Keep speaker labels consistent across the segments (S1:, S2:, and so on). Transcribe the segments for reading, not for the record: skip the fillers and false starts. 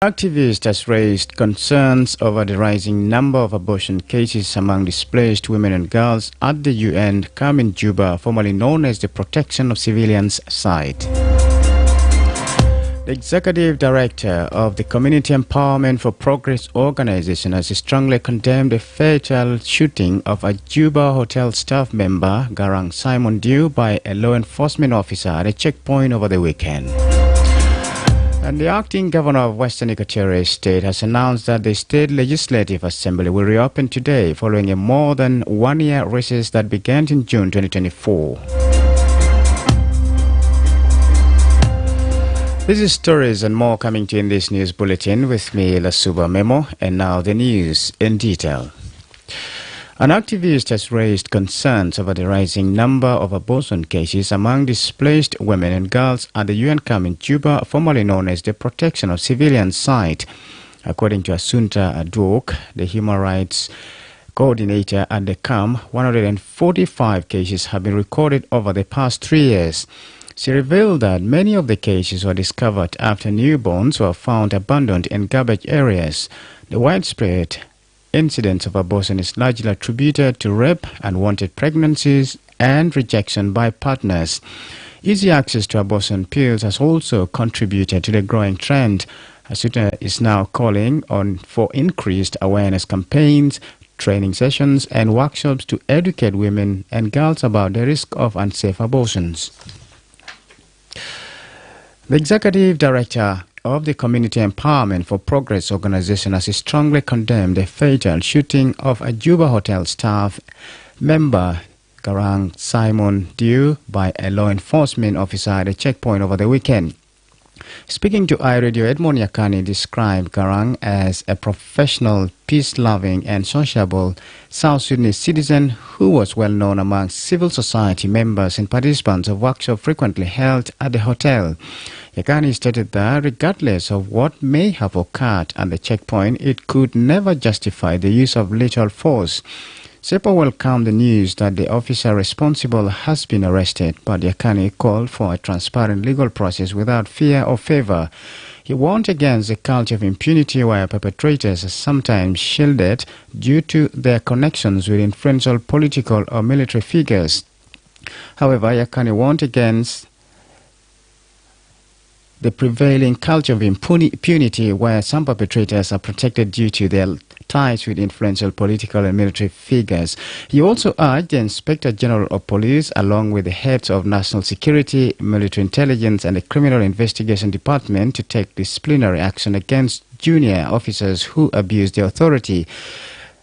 S1: Activists has raised concerns over the rising number of abortion cases among displaced women and girls at the UN camp in Juba, formerly known as the Protection of Civilians site. The executive director of the Community Empowerment for Progress organization has strongly condemned the fatal shooting of a Juba hotel staff member, Garang Simon Dew, by a law enforcement officer at a checkpoint over the weekend. And the acting governor of Western Equatorial State has announced that the State Legislative Assembly will reopen today following a more than one-year recess that began in June 2024. This is stories and more coming to you in this news bulletin with me, Lasuba Memo, and now the news in detail. An activist has raised concerns over the rising number of abortion cases among displaced women and girls at the UN camp in Juba, formerly known as the Protection of Civilians site. According to Assunta Adwok, the human rights coordinator at the camp, 145 cases have been recorded over the past 3 years. She revealed that many of the cases were discovered after newborns were found abandoned in garbage areas. The widespread incidence of abortion is largely attributed to rape, unwanted pregnancies, and rejection by partners. Easy access to abortion pills has also contributed to the growing trend. Asuta is now calling for increased awareness campaigns, training sessions, and workshops to educate women and girls about the risk of unsafe abortions. The executive director of the Community Empowerment for Progress organization has strongly condemned the fatal shooting of a Juba hotel staff member, Garang Simon Dew, by a law enforcement officer at a checkpoint over the weekend. Speaking to iRadio, Edmond Yakani described Garang as a professional, peace-loving and sociable South Sudanese citizen who was well known among civil society members and participants of workshops frequently held at the hotel. Yakani stated that regardless of what may have occurred at the checkpoint, it could never justify the use of lethal force. SEPA welcomed the news that the officer responsible has been arrested, but Yakani called for a transparent legal process without fear or favor. He warned against the culture of impunity where perpetrators are sometimes shielded due to their connections with influential political or military figures. However, Yakani warned against the prevailing culture of impunity where some perpetrators are protected due to their ties with influential political and military figures. He also urged the Inspector General of Police, along with the heads of National Security, Military Intelligence and the Criminal Investigation Department, to take disciplinary action against junior officers who abuse their authority.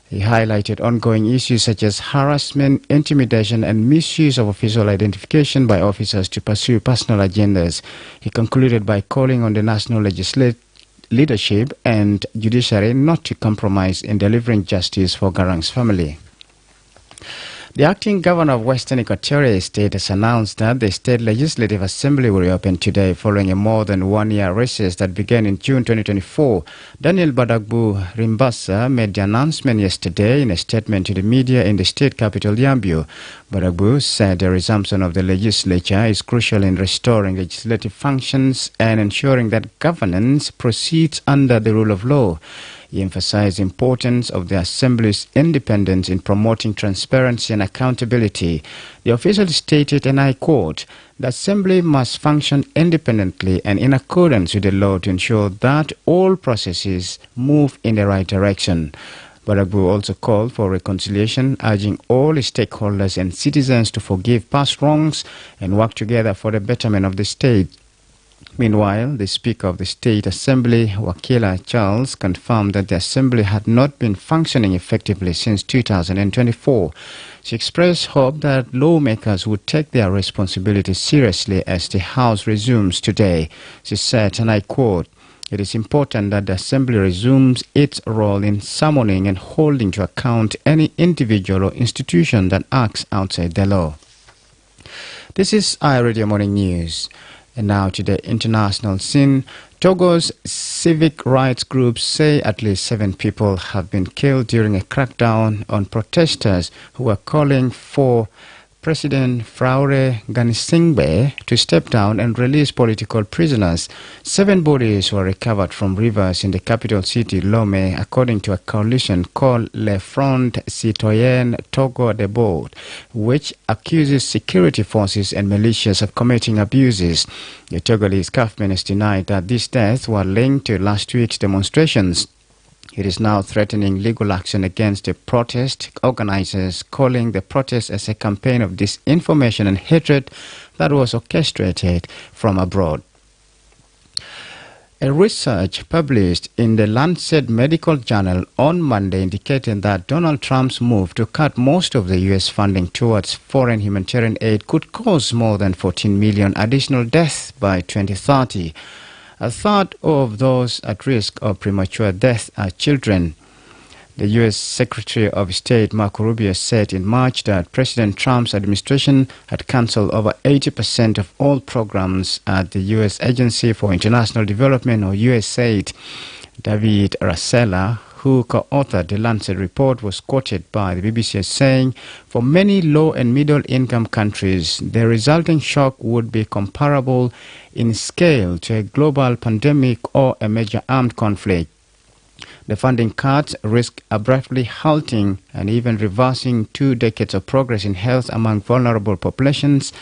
S1: He highlighted ongoing issues such as harassment, intimidation, and misuse of official identification by officers to pursue personal agendas. He concluded by calling on the national leadership and judiciary not to compromise in delivering justice for Garang's family. The acting governor of Western Equatorial State has announced that the State Legislative Assembly will reopen today following a more than one-year recess that began in June 2024. Daniel Badagbu Rimbasa made the announcement yesterday in a statement to the media in the state capital, Yambio. Badagbu said the resumption of the legislature is crucial in restoring legislative functions and ensuring that governance proceeds under the rule of law. He emphasized the importance of the Assembly's independence in promoting transparency and accountability. The official stated, and I quote, "The Assembly must function independently and in accordance with the law to ensure that all processes move in the right direction." Badagbu also called for reconciliation, urging all stakeholders and citizens to forgive past wrongs and work together for the betterment of the state. Meanwhile, the Speaker of the State Assembly, Akile Charles, confirmed that the Assembly had not been functioning effectively since 2024. She expressed hope that lawmakers would take their responsibilities seriously as the House resumes today. She said, and I quote, "It is important that the Assembly resumes its role in summoning and holding to account any individual or institution that acts outside the law." This is iRadio Morning News. And now to the international scene. Togo's civic rights groups say at least 7 people have been killed during a crackdown on protesters who were calling for President Fraure Ganisingbe to step down and release political prisoners. 7 bodies were recovered from rivers in the capital city, Lome, according to a coalition called Le Front Citoyen Togo de Board, which accuses security forces and militias of committing abuses. The Togolese government has denied that these deaths were linked to last week's demonstrations. It is now threatening legal action against the protest organizers, calling the protest as a campaign of disinformation and hatred that was orchestrated from abroad. A research published in the Lancet Medical Journal on Monday indicated that Donald Trump's move to cut most of the U.S. funding towards foreign humanitarian aid could cause more than 14 million additional deaths by 2030. A third of those at risk of premature death are children. The U.S. Secretary of State Marco Rubio said in March that President Trump's administration had cancelled over 80% of all programs at the U.S. Agency for International Development, or USAID. David Rassela, who co-authored the Lancet report, was quoted by the BBC as saying, "For many low and middle income countries, the resulting shock would be comparable in scale to a global pandemic or a major armed conflict. The funding cuts risk abruptly halting and even reversing 2 decades of progress in health among vulnerable populations,"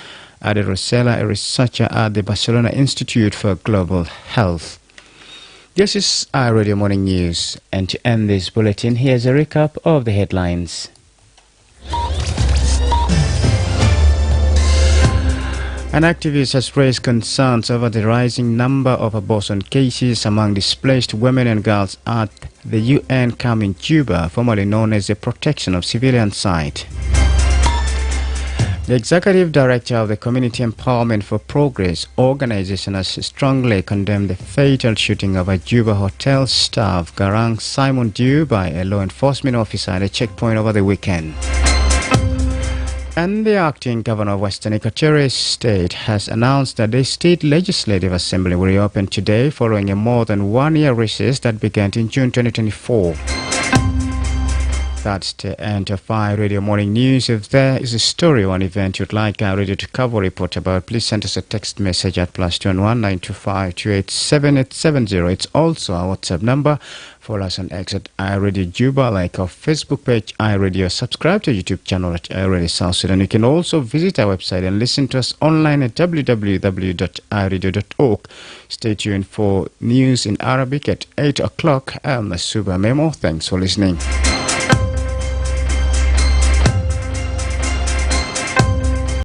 S1: added Rosella, a researcher at the Barcelona Institute for Global Health. This is iRadio Morning News, and to end this bulletin, here's a recap of the headlines. An activist has raised concerns over the rising number of abortion cases among displaced women and girls at the UN camp in Juba, formerly known as the Protection of Civilians Site. The executive director of the Community Empowerment for Progress organization has strongly condemned the fatal shooting of a Juba hotel staff, Garang Simon Dew, by a law enforcement officer at a checkpoint over the weekend. And the acting governor of Western Equatorial State has announced that the state legislative assembly will reopen today following a more than 1-year recess that began in June 2024. That's the end of iRadio Morning News. If there is a story or an event you'd like iRadio to cover or report about, please send us a text message at +211 925 287 870. It's also our WhatsApp number. Follow us on X at iRadio Juba, like our Facebook page iRadio. Subscribe to our YouTube channel at iRadio South Sudan. You can also visit our website and listen to us online at www.iradio.org. Stay tuned for news in Arabic at 8 o'clock. I'm Suba Memo. Thanks for listening.